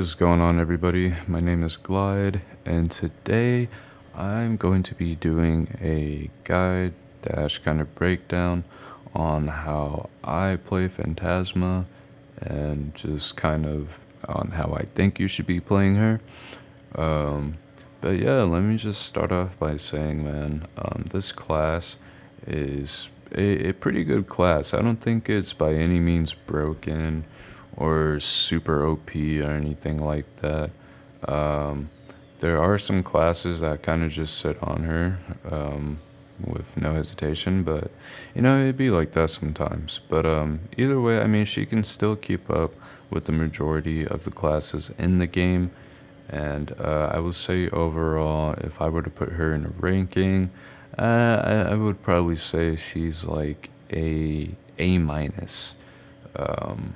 What is going on, everybody? My name is Glide, and today I'm going to be doing a guide dash kind of breakdown on how I play Phantasma and just kind of on how I think you should be playing her. Um, but yeah, let me just start off by saying, man, this class is a pretty good class. I don't think it's by any means broken or super OP or anything like that. Um, there are some classes that kind of just sit on her with no hesitation, but it'd be like that sometimes. But either way, I mean, she can still keep up with the majority of the classes in the game. And I would say overall, if I were to put her in a ranking, I would probably say she's like A minus. Um,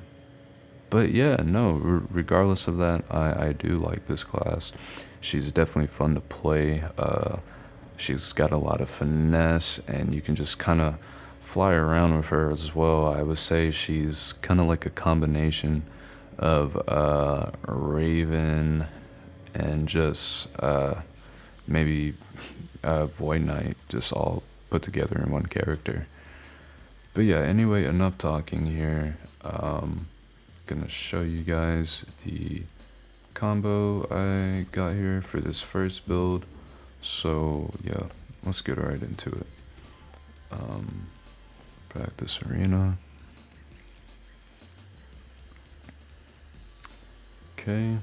but yeah, no, regardless of that, I do like this class. She's definitely fun to play. She's got a lot of finesse, and you can just kind of fly around with her as well. I would say she's kind of like a combination of Raven and just maybe Void Knight, just all put together in one character. But yeah, anyway, enough talking here. Gonna show you guys the combo I got here for this first build. So yeah, let's get right into it. Practice arena. Okay.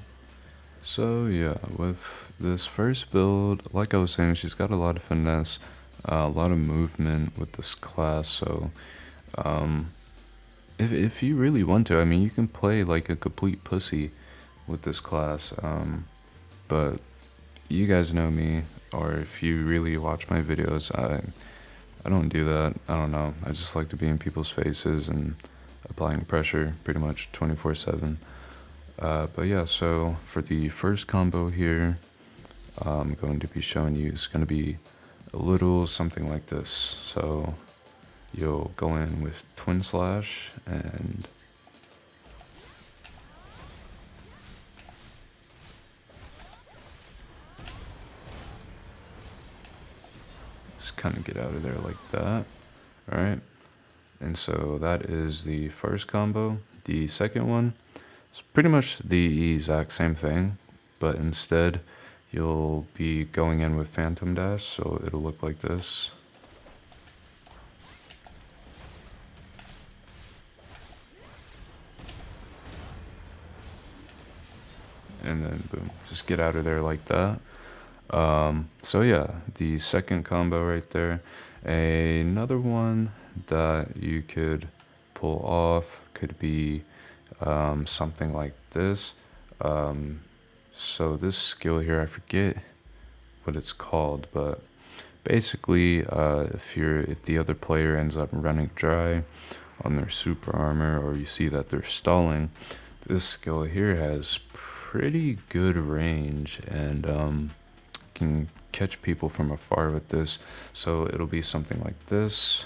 So yeah, with this first build, like I was saying, she's got a lot of finesse, a lot of movement with this class. So if you really want to, I mean, you can play like a complete pussy with this class. But you guys know me, or if you really watch my videos, I don't do that. I don't know. I just like to be in people's faces and applying pressure pretty much 24/7. But yeah, so for the first combo here, I'm going to be showing you is going to be a little something like this. So you'll go in with Twin Slash and just kind of get out of there like that. All right. And so that is the first combo. The second one is pretty much the exact same thing, but instead you'll be going in with Phantom Dash, so it'll look like this. And then boom, just get out of there like that. So yeah, the second combo right there. Another one that you could pull off could be something like this. So this skill here, I forget what it's called, but basically, if the other player ends up running dry on their super armor, or you see that they're stalling, this skill here has pretty good range and can catch people from afar with this. So it'll be something like this.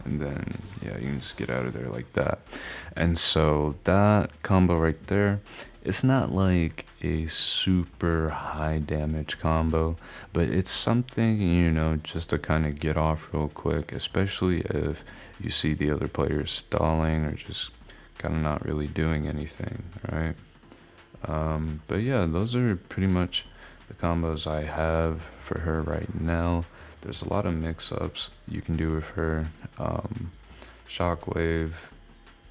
And then yeah, you can just get out of there like that. And so that combo right there, it's not like a super high damage combo, but it's something, just to kind of get off real quick, especially if you see the other players stalling or just kind of not really doing anything, right? But yeah, those are pretty much the combos I have for her right now. There's a lot of mix-ups you can do with her. Shockwave,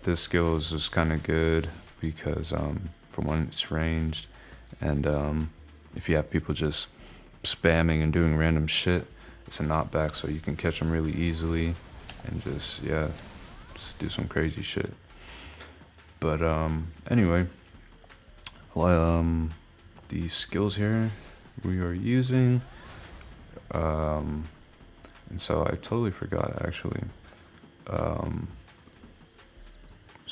this skill is just kind of good because for one, it's ranged, and if you have people just spamming and doing random shit, it's a knockback, so you can catch them really easily and just do some crazy shit. But anyway, these skills here we are using, and so I totally forgot actually,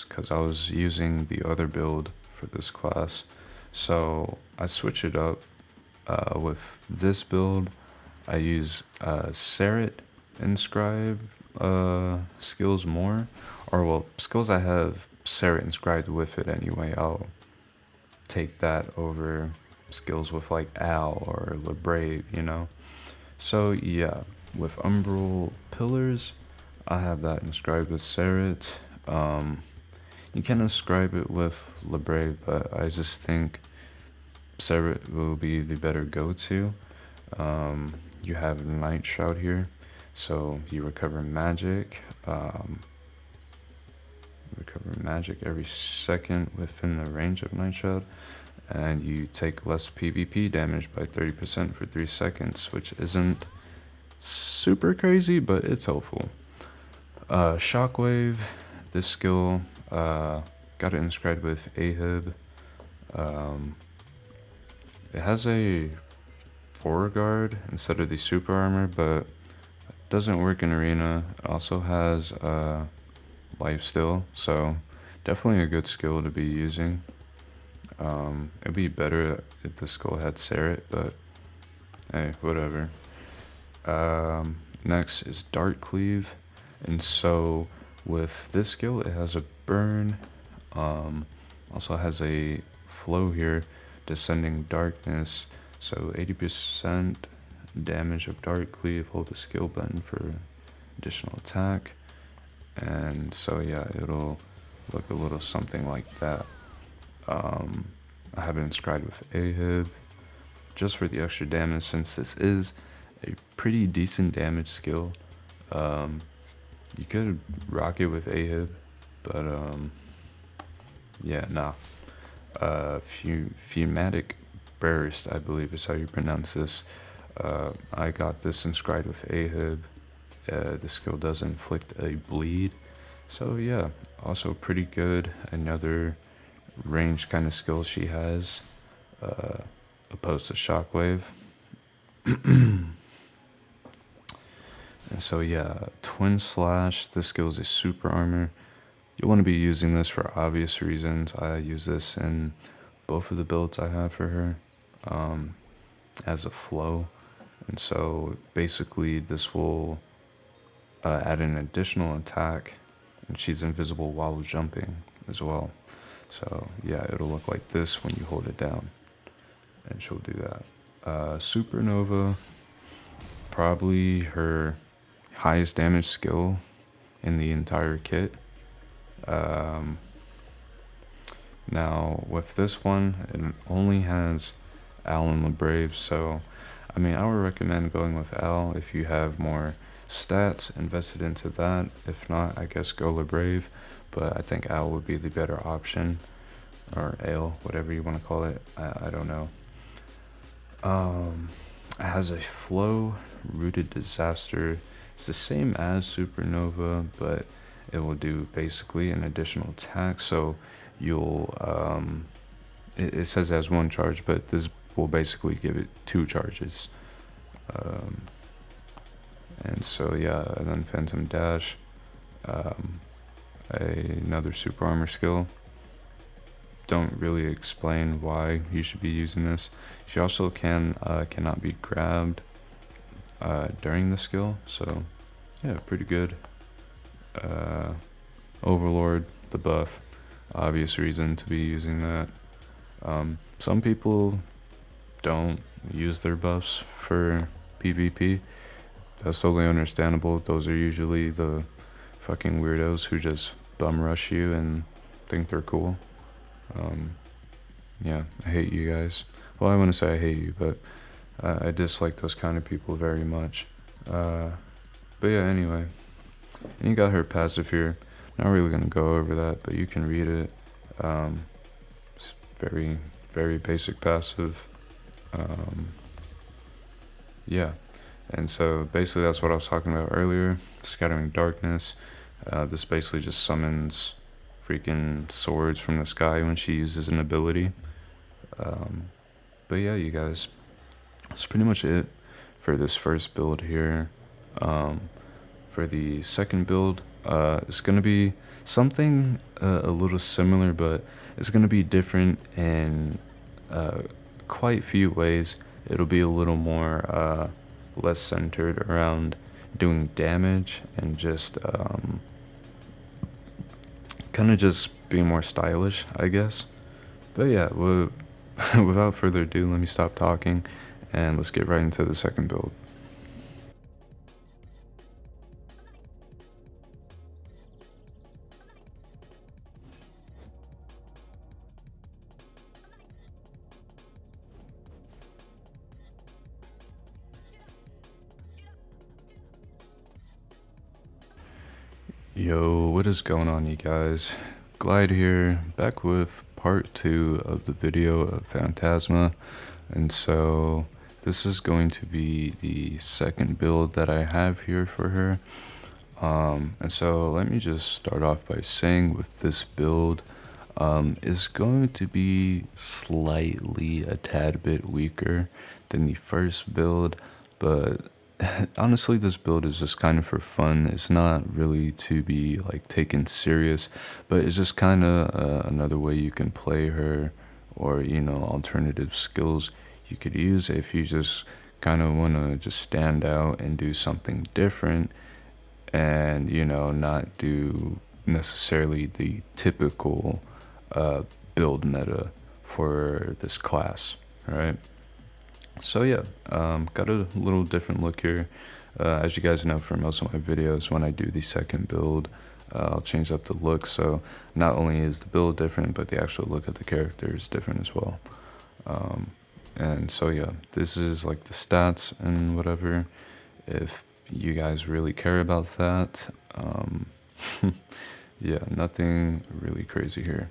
because I was using the other build for this class, so I switch it up. With this build, I use Serret Inscribe skills more, or well, skills I have Sarah inscribed with it anyway. I'll take that over skills with like Al or LeBrave, you know? So yeah, with Umbral Pillars, I have that inscribed with Serret. You can inscribe it with LeBrave, but I just think Serret will be the better go-to. You have Night Shroud here, so you recover magic. Recover magic every second within the range of Night Shroud, and you take less PvP damage by 30% for 3 seconds, which isn't super crazy, but it's helpful. Shockwave, this skill, got it inscribed with Ahab. It has a 4 guard instead of the super armor, but it doesn't work in arena. It also has life steal, so definitely a good skill to be using. It'd be better if the skill had Serret, but hey, whatever. Next is Dark Cleave, and so with this skill it has a burn, also has a flow here, Descending Darkness, so 80% damage of Dark Cleave. Hold the skill button for additional attack, and so yeah, it'll look a little something like that. I have it inscribed with Ahab just for the extra damage, since this is a pretty decent damage skill. You could rock it with Ahab, but yeah, nah. Fumatic Burst, I believe is how you pronounce this. I got this inscribed with Ahab. The skill does inflict a bleed, so yeah, also pretty good. Another range kind of skill she has, opposed to Shockwave. And so yeah, Twin Slash, this skill is a super armor. You want to be using this for obvious reasons. I use this in both of the builds I have for her, as a flow. And so basically this will add an additional attack, and she's invisible while jumping as well. So yeah, it'll look like this when you hold it down, and she'll do that. Supernova, probably her highest damage skill in the entire kit. Now with this one, it only has Al and LeBrave, so I mean, I would recommend going with Al if you have more stats invested into that. If not, I guess go LeBrave, but I think Al would be the better option, or Ale, whatever you want to call it. I don't know. It has a flow, Rooted Disaster. It's the same as Supernova, but it will do basically an additional attack. So you'll, it says it has 1 charge, but this will basically give it 2 charges. And so yeah, and then Phantom Dash, another super armor skill. Don't really explain why you should be using this. She also cannot be grabbed during the skill, so yeah, pretty good. Overlord, the buff, obvious reason to be using that. Some people don't use their buffs for PvP. That's totally understandable. Those are usually the fucking weirdos who just bum rush you and think they're cool. Yeah, I hate you guys. Well, I wouldn't say I hate you, but I dislike those kind of people very much. But yeah, anyway. And you got her passive here. Not really gonna go over that, but you can read it. It's very, very basic passive. Yeah. And so basically that's what I was talking about earlier. Scattering Darkness. This basically just summons freaking swords from the sky when she uses an ability. But yeah, you guys, that's pretty much it for this first build here. For the second build, it's going to be something a little similar, but it's going to be different in quite a few ways. It'll be a little more less centered around doing damage and just kind of just being more stylish, I guess. But yeah, without further ado, let me stop talking and let's get right into the second build. Yo, what is going on, you guys? Glide here, back with part 2 of the video of Phantasma. And so this is going to be the second build that I have here for her. And so let me just start off by saying with this build is going to be slightly a tad bit weaker than the first build, but honestly this build is just kind of for fun. It's not really to be like taken serious, but it's just kind of another way you can play her, or alternative skills you could use if you just kind of want to just stand out and do something different, and not do necessarily the typical build meta for this class. All right, so yeah, got a little different look here. As you guys know, for most of my videos, when I do the second build, I'll change up the look, so not only is the build different, but the actual look of the character is different as well. And so yeah, this is like the stats and whatever, if you guys really care about that. Yeah, nothing really crazy here.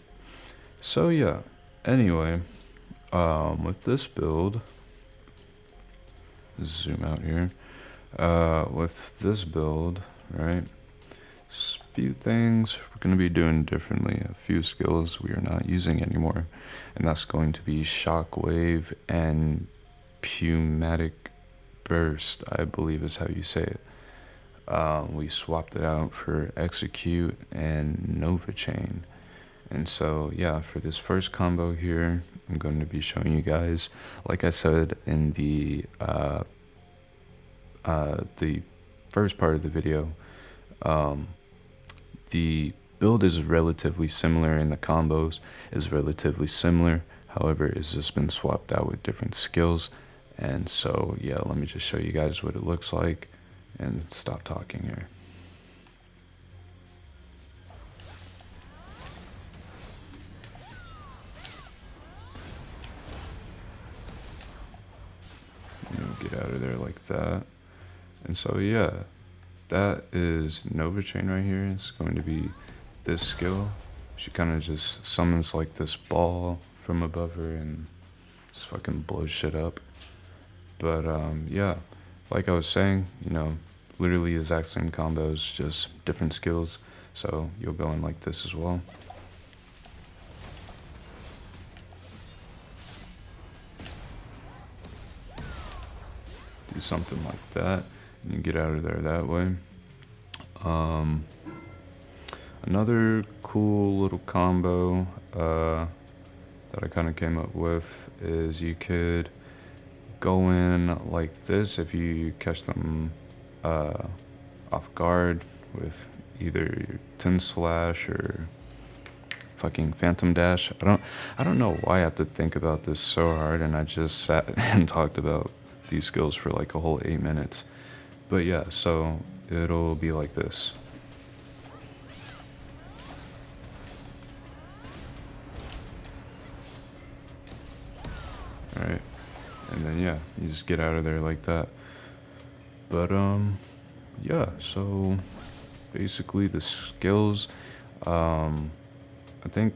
So yeah, anyway, with this build, zoom out here. With this build, right, a few things we're going to be doing differently, a few skills we are not using anymore, and that's going to be Shockwave and Pneumatic Burst, I believe is how you say it. We swapped it out for Execute and Nova Chain. And so yeah, for this first combo here, I'm going to be showing you guys, like I said in the first part of the video, the build is relatively similar and the combos is relatively similar. However, it's just been swapped out with different skills. And so yeah, let me just show you guys what it looks like and stop talking here. Get out of there like that. And so yeah, that is Nova Chain right here. It's going to be this skill. She kind of just summons like this ball from above her and just fucking blows shit up. But yeah, like I was saying, literally exact same combos, just different skills. So you'll go in like this as well. Do something like that, and you get out of there that way. Another cool little combo that I kind of came up with is you could go in like this if you catch them off guard with either your Tin Slash or fucking Phantom Dash. I don't know why I have to think about this so hard, and I just sat and talked about these skills for like a whole 8 minutes. But yeah, so it'll be like this. Alright, and then yeah, you just get out of there like that. But yeah, so basically the skills, I think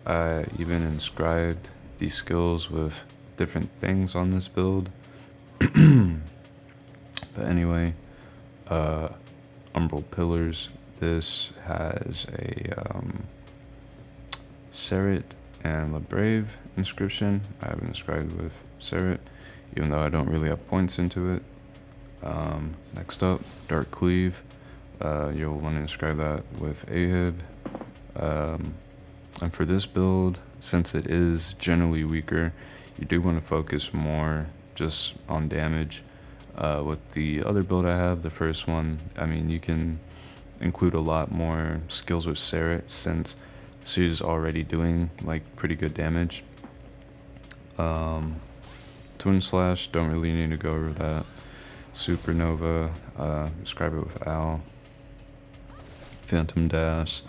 I even inscribed these skills with different things on this build. But anyway, Umbral Pillars, this has a Serret and LaBrave inscription. I have it inscribed with Serret, even though I don't really have points into it. Next up, Dark Cleave. You'll want to inscribe that with Ahib. And for this build, since it is generally weaker, you do want to focus more just on damage. With the other build I have, the first one, I mean, you can include a lot more skills with Sarah since she's already doing like pretty good damage. Twin Slash, don't really need to go over that. Supernova, describe it with Owl. Phantom Dash,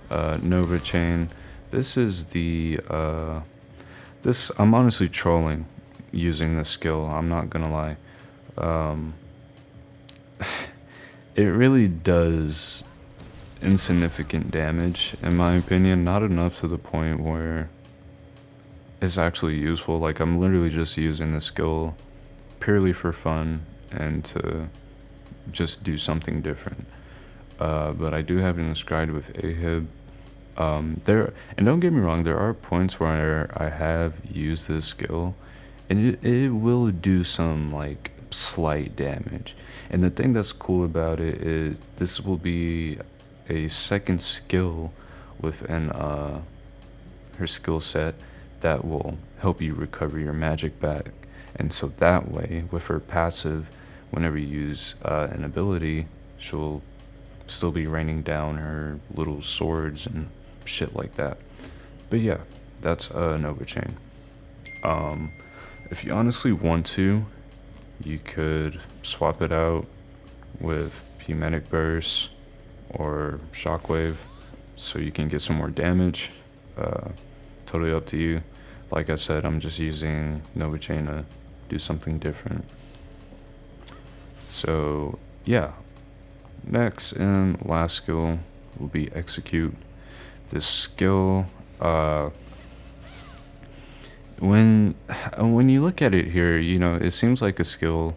Nova Chain. This is the I'm honestly trolling using this skill, I'm not gonna lie. It really does insignificant damage in my opinion, not enough to the point where it's actually useful. Like, I'm literally just using this skill purely for fun and to just do something different. But I do have it inscribed with Ahib. And don't get me wrong, there are points where I have used this skill and it will do some like slight damage. And the thing that's cool about it is this will be a second skill within her skill set that will help you recover your magic back. And so that way, with her passive, whenever you use an ability, she'll still be raining down her little swords and shit like that. But yeah, that's Nova Chain. If you honestly want to, you could swap it out with Pneumatic Burst or Shockwave so you can get some more damage. Totally up to you. Like I said, I'm just using Nova Chain to do something different. So yeah, next and last skill will be Execute. This skill, when you look at it here, you know, it seems like a skill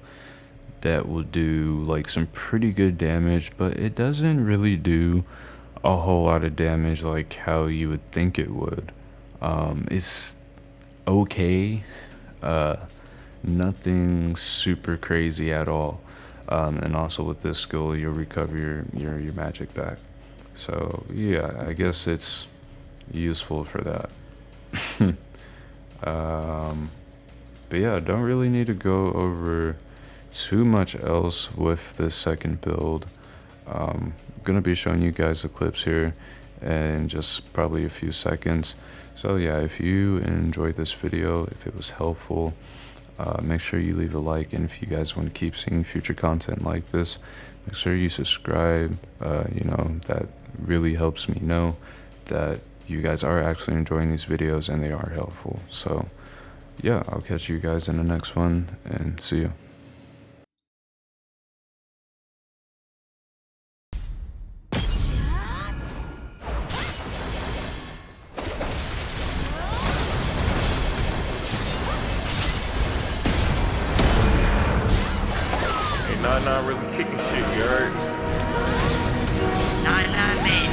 that will do like some pretty good damage, but it doesn't really do a whole lot of damage like how you would think it would. It's okay, nothing super crazy at all. And also with this skill, you'll recover your magic back. So yeah, I guess it's useful for that. But yeah, don't really need to go over too much else with this second build. I'm gonna be showing you guys the clips here in just probably a few seconds. So yeah, if you enjoyed this video, if it was helpful, make sure you leave a like, and if you guys want to keep seeing future content like this, make sure you subscribe. You know, that really helps me know that you guys are actually enjoying these videos and they are helpful. So yeah, I'll catch you guys in the next one, and see you. Not really kicking shit, you heard? Not man.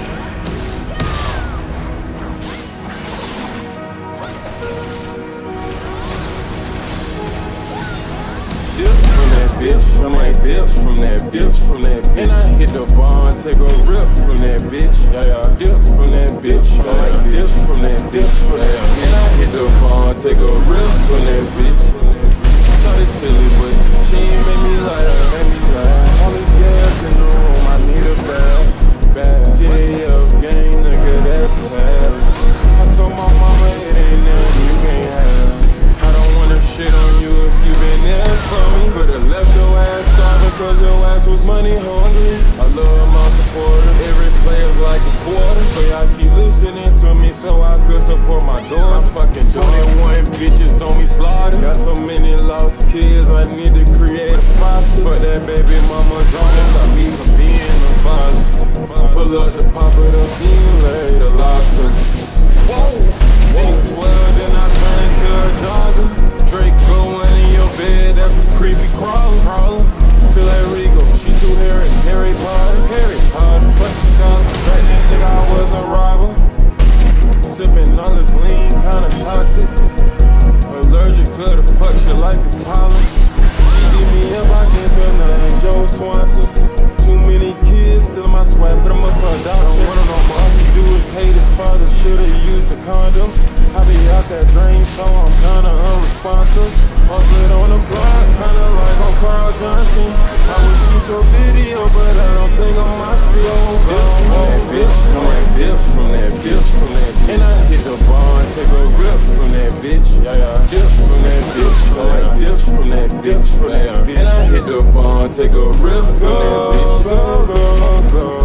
From that bitch, from that bitch, from that bitch. And I hit the bar and take a rip from that bitch. Dip from that bitch, dip from that bitch. And I hit the bar and take a rip from that bitch. Shawty silly, but she ain't make me laugh, All this gas in the room, I need a bag. TAF gang, nigga, that's tab. I told my mama it ain't nothing you can't have. I don't wanna shit on you if you been there for me. Could've left your ass starving cause your ass was money hungry. I love my supporters, every player's like a quarter. So y'all keep listening to me so I could support my daughter. I'm fucking 21 bitches on me slaughter. Got so many lost kids, I need to create a foster. For that baby mama drama, stop me from being a father. Pull up the pop of the bean, lay the lobster. C12, then I turn into a jogger. Drake going in your bed, that's the creepy crawler. Feel like Rico, she too hairy, Harry Potter. Fuck the scholar, back then nigga I was a robber. Sipping all this lean, kinda toxic. Allergic to the fuck shit like it's pollen. She beat me up, I can't feel nothing, Joe Swanson. Too many kids, still in my swag, put them up for adoption. Don't want him no more, all he do is hate his father, should've used the condom. I be out that drain, so I'm kinda unresponsive. Hustlin' on the block, kinda like on Carl Johnson. take a rip from that bitch. Dip from that bitch. Like dips from that bitch. And I hit the bar, take a rip from that bitch. Go.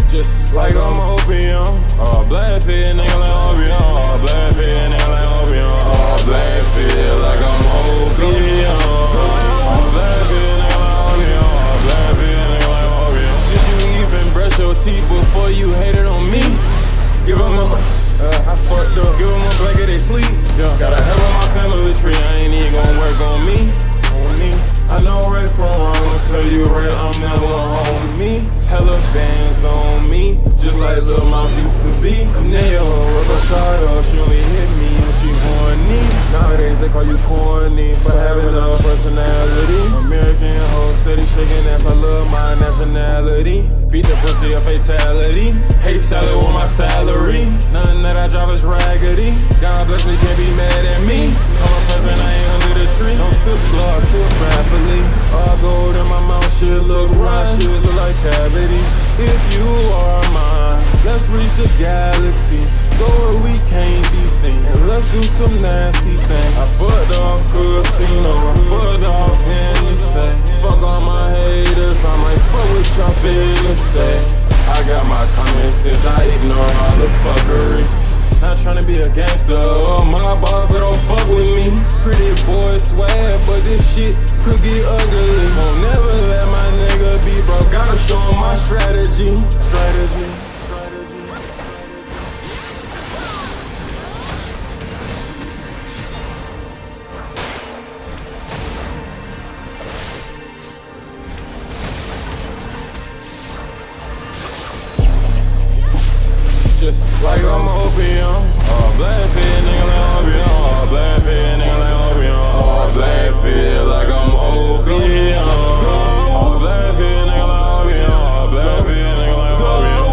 Just like I'm opium. All black fit, nigga like opium. All black fit, nigga like opium. All black fit like I'm opium. All black fit, nigga like opium. All black fit, nigga like opium. Did you even brush your teeth before you hated on me? Give them a, I fucked up. Give them a blanket, they sleep. Gotta have on my family tree. I ain't even gonna work on me. I know right from wrong, I'll tell you right, I'm never home. Me, hella bands on me, just like Lil' Mouse used to be. And they all rub beside her, she only hit me when she horny. Nowadays they call you corny for having a personality. American hoe, steady shaking ass, I love my nationality. Beat the pussy a fatality. Hate salad with my salary. Nothing that I drive is raggedy. God bless me, can't be mad at me. I'm a president, I ain't under the tree. Don't sip slow, I sip rapidly. All gold in my mouth, shit look right, shit look like cavities. If you are mine, let's reach the galaxy. Go where we can't be seen, and let's do some nasty things. I fucked off casino, I fucked off Hennessy. Fuck all my haters, I might fuck with y'all finna say. I got my common sense, I ignore all the fuckery. Not tryna be a gangster or my boss, but don't fuck with me. Pretty boy swag, but this shit could get ugly. Won't never let my nigga be broke, gotta show him my strategy. Just like I'm opium. All black fit, nigga like opium. All black fit, nigga like opium. All black fit like I'm opium. All black fit, nigga like opium. All black fit, nigga like opium.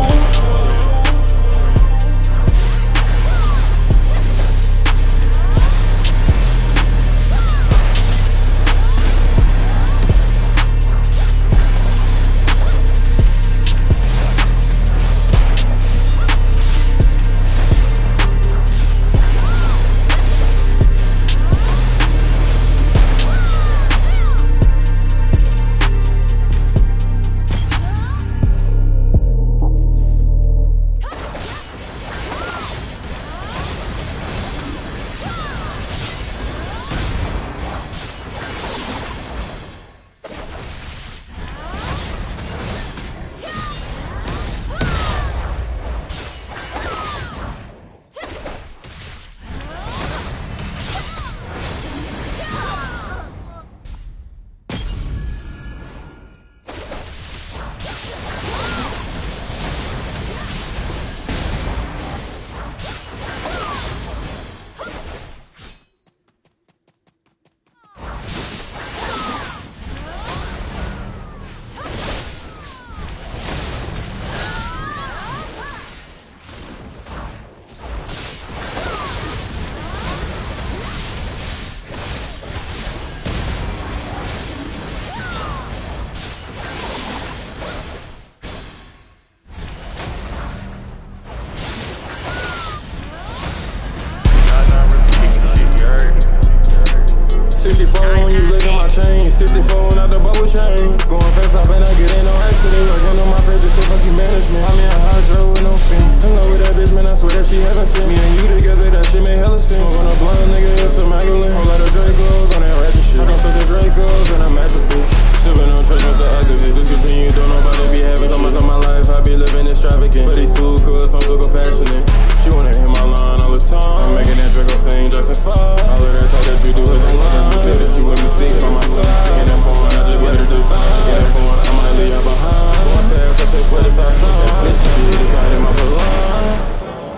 when you look at my chain. 64 out the bubble chain. Going fast, I better get ain't no accident. Working on my purchase, so fuck you management. I'm in a hydro with no fin. In love with that bitch, man, I swear that she haven't seen. Me and you together, that shit made hella sense. Smoke on a blunt, nigga, it's a Magdalene. Whole lot of Dracos on that ratchet shit. I don't touch the Dracos and a mattress, bitch. Sippin' on church, Mr. Activist. Just continue, don't nobody be having shit. Come my life, I be living extravagant. For these two cuz, I'm so compassionate. She wanna hit my line all the time. I'm making that Draco sing Jackson 5. All of that talk that you do is online. You say that you with Mystique by my side. In that phone, I just let her design. In that phone, I might leave you behind. Going fast, I say for the stop sign. This shit is right in my bloodline.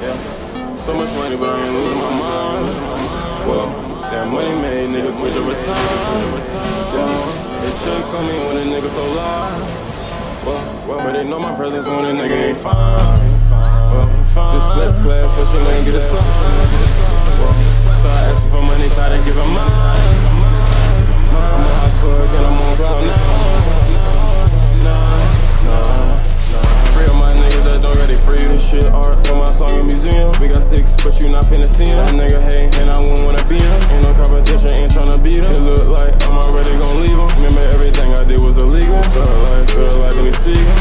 Yeah, so much money, but I ain't losing my mind. Well, that money made niggas switch over time. Yeah, they check on me when a nigga so loud. Well, but they know my presence when a nigga ain't fine. This flex class, but she ain't get a sign. Start asking for money, tired of giving mine. I'm a hot fuck and I'm on cloud nah. Free all my niggas that don't ready free. This shit art on my song in museum. We got sticks, but you not finna see him. That nigga hate and I wouldn't wanna beat him. Ain't no competition, ain't tryna beat him. It look like I'm already gon' leave him. Remember everything I did was illegal. Feel like any seagull.